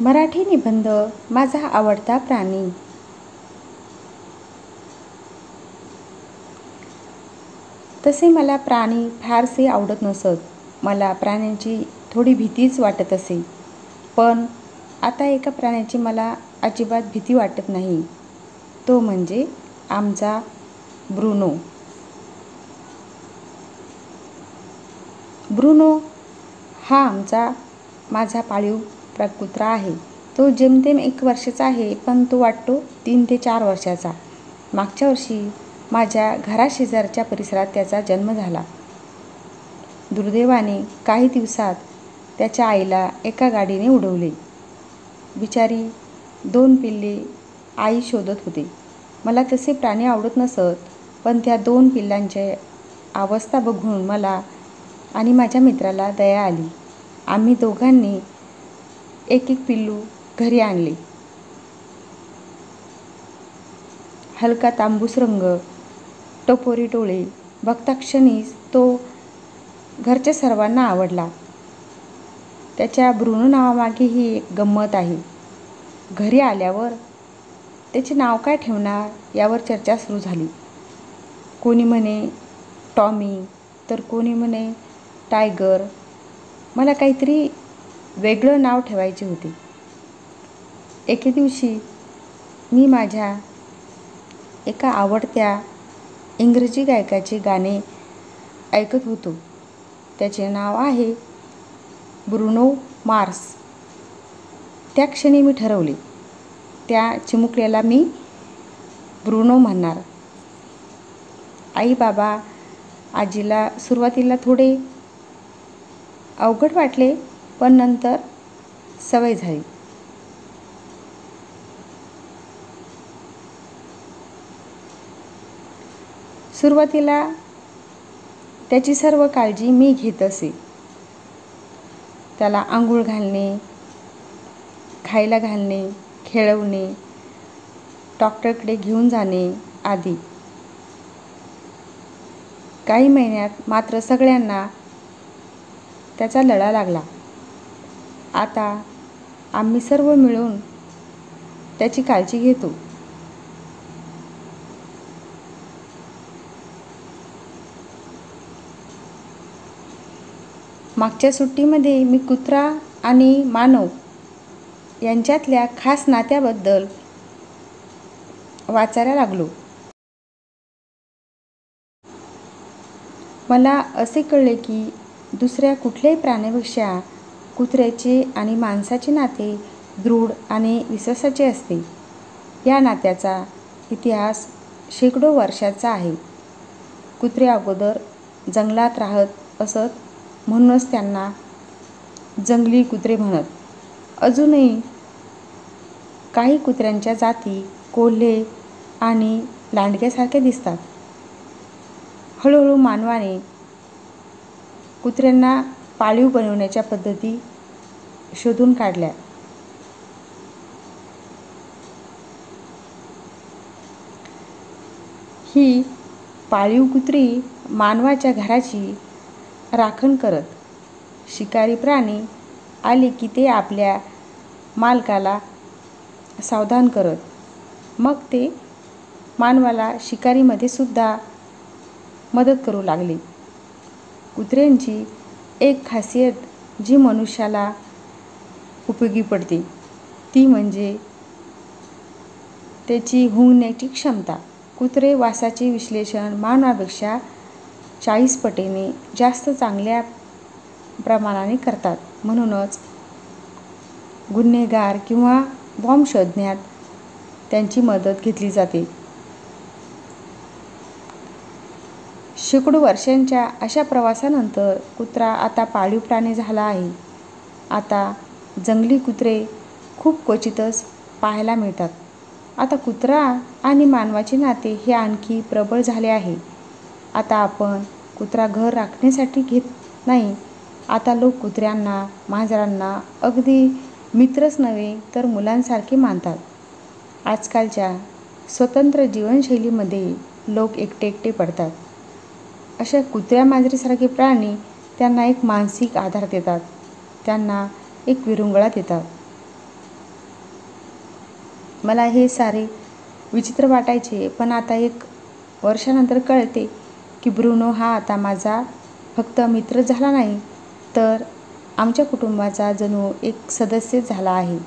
मराठी निबंध माझा आवडता प्राणी. तसे मला प्राणी फारसे आवडत नसत. मला प्राण्यांची थोडी भीतीच वाटत असे. पण आता एका प्राण्याची मला अजिबात भीती वाटत नाही. तो म्हणजे आमचा ब्रुनो. ब्रुनो हा माझा पाळीव कुत्रा आहे. तो जेमतेम 1 वर्षाचा आहे, पण तो वाटतो 3 ते 4 वर्षाचा. मागच्या वर्षी माझ्या घराशेजारच्या परिसरात त्याचा जन्म झाला. दुर्दैवाने काही दिवसात त्याच्या आईला एका गाडीने उडवले. बिचारी 2 पिल्ले आई शोधत होते. मला तसे प्राणी आवडत नसत, पण त्या 2 पिल्लांची अवस्था बघून मला आणि माझ्या मित्राला दया आली. आम्ही दोघांनी एक पिल्लू घरी आणले. हलका तांबूस रंग, टपोरी डोळे. बघताक्षणीच तो घरच्या सर्वांना आवडला. त्याच्या ब्रुनो नावामागेही एक गंमत आहे. घरी आल्यावर त्याचे नाव काय ठेवणार यावर चर्चा सुरू झाली. कोणी म्हणे टॉमी, तर कोणी म्हणे टायगर. मला काहीतरी वेगळं नाव ठेवायचे होते. एके दिवशी मी माझ्या एका आवडत्या इंग्रजी गायकाचे गाणे ऐकत होतो. त्याचे नाव आहे ब्रुनो मार्स. त्या क्षणी मी ठरवले, त्या चिमुकल्याला मी ब्रुनो म्हणणार. आई, बाबा, आजीला सुरुवातीला थोडे अवघड वाटले, पण नंतर सवय झाली. सुरुवातीला त्याची सर्व काळजी मी घेत असे. त्याला आंघोळ घालणे, खायला घालणे, खेळवणे, डॉक्टरकडे घेऊन जाणे आदी. काही महिन्यात मात्र सगळ्यांना त्याचा लळा लागला. आता आम्ही सर्व मिळून त्याची काळजी घेतो. मागच्या सुट्टीमध्ये मी कुत्रा आणि मानव यांच्यातल्या खास नात्याबद्दल वाचायला लागलो. मला असे कळले की दुसऱ्या कुठल्याही प्राण्यापेक्षा कुत्र्याचे आणि माणसाचे नाते दृढ आणि विश्वासाचे असते. या नात्याचा इतिहास शेकडो वर्षाचा आहे. कुत्रे अगोदर जंगलात राहत असत, म्हणूनच त्यांना जंगली कुत्रे म्हणत. अजूनही काही कुत्र्यांच्या जाती कोल्हे आणि लांडग्यासारख्या दिसतात. हळूहळू मानवाने कुत्र्यांना पाळीव बनवण्याच्या पद्धती शोधून काढल्या. ही पाळीव कुत्री मानवाच्या घराची राखण करत. शिकारी प्राणी आले की ते आपल्या मालकाला सावधान करत. मग ते मानवाला शिकारीमध्ये सुद्धा मदत करू लागले. कुत्र्यांची एक खासियत जी मनुष्याला उपयोगी पडते ती म्हणजे त्याची हुंगण्याची क्षमता. कुत्रे वासाचे विश्लेषण मानवापेक्षा 40 पटीने जास्त चांगल्या प्रमाणाने करतात. म्हणूनच गुन्हेगार किंवा बॉम्ब शोधण्यात त्यांची मदत घेतली जाते. शेकडो वर्षांच्या अशा प्रवासानंतर कुत्रा आता पाळीव प्राणी झाला आहे. आता जंगली कुत्रे खूप क्वचितच पाहायला मिळतात. आता कुत्रा आणि मानवाचे नाते हे आणखी प्रबळ झाले आहे. आता आपण कुत्रा घर राखण्यासाठी घेत नाही. आता लोक कुत्र्यांना, मांजरांना अगदी मित्रच नव्हे तर मुलांसारखे मानतात. आजकालच्या स्वतंत्र जीवनशैलीमध्ये लोक एकटे पडतात. अशा कुत्र्या मांजरीसारखे प्राणी त्यांना एक मानसिक आधार देतात. त्यांना एक विरंगुळा देतात. मला हे सारे विचित्र वाटायचे, पण आता 1 वर्षानंतर कळते की ब्रुनो हा आता माझा फक्त मित्र झाला नाही, तर आमच्या कुटुंबाचा जणू एक सदस्यच झाला आहे.